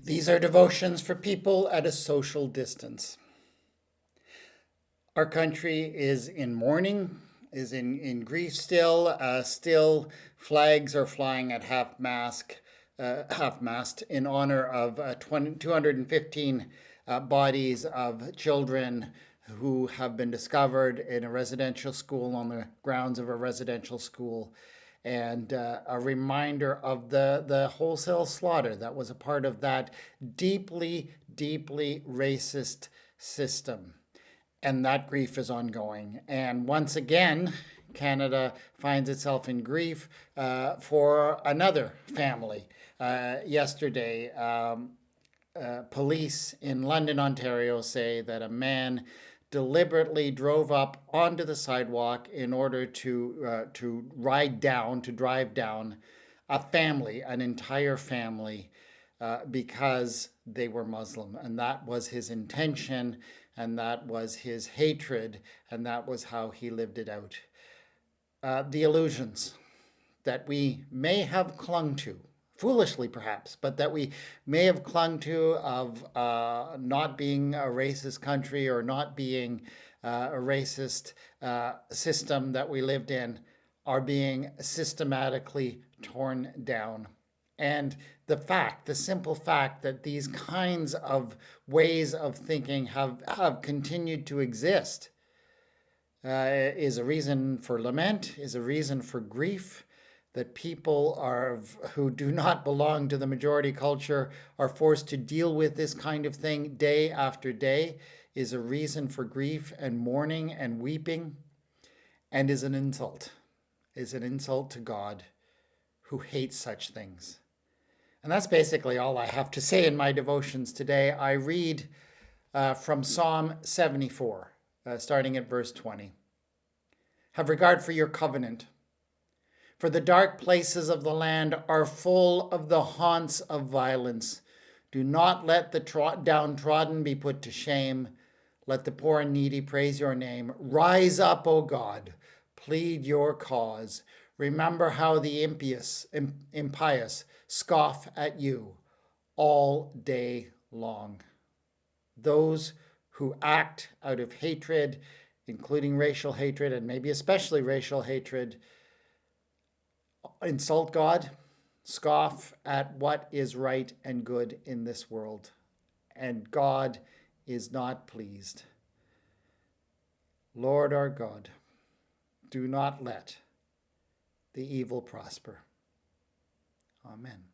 These are devotions for people at a social distance. Our country is in mourning, is in grief still. Still, flags are flying at half-mast in honor of 215 bodies of children who have been discovered in a residential school, on the grounds of a residential school, and a reminder of the wholesale slaughter that was a part of that deeply, deeply racist system. And that grief is ongoing. And once again, Canada finds itself in grief for another family. Yesterday, police in London, Ontario say that a man deliberately drove up onto the sidewalk in order to drive down a family, an entire family, because they were Muslim. And that was his intention, and that was his hatred, and that was how he lived it out. The illusions that we may have clung to, foolishly perhaps, but that we may have clung to, of not being a racist country or not being a racist system that we lived in, are being systematically torn down. And the simple fact that these kinds of ways of thinking have continued to exist is a reason for lament, is a reason for grief. That people who do not belong to the majority culture are forced to deal with this kind of thing day after day is a reason for grief and mourning and weeping, and is an insult to God, who hates such things. And that's basically all I have to say in my devotions today. I read from Psalm 74, starting at verse 20. Have regard for your covenant, for the dark places of the land are full of the haunts of violence. Do not let the downtrodden be put to shame. Let the poor and needy praise your name. Rise up, O God, plead your cause. Remember how the impious scoff at you all day long. Those who act out of hatred, including racial hatred, and maybe especially racial hatred, insult God, scoff at what is right and good in this world. And God is not pleased. Lord our God, do not let the evil prosper. Amen.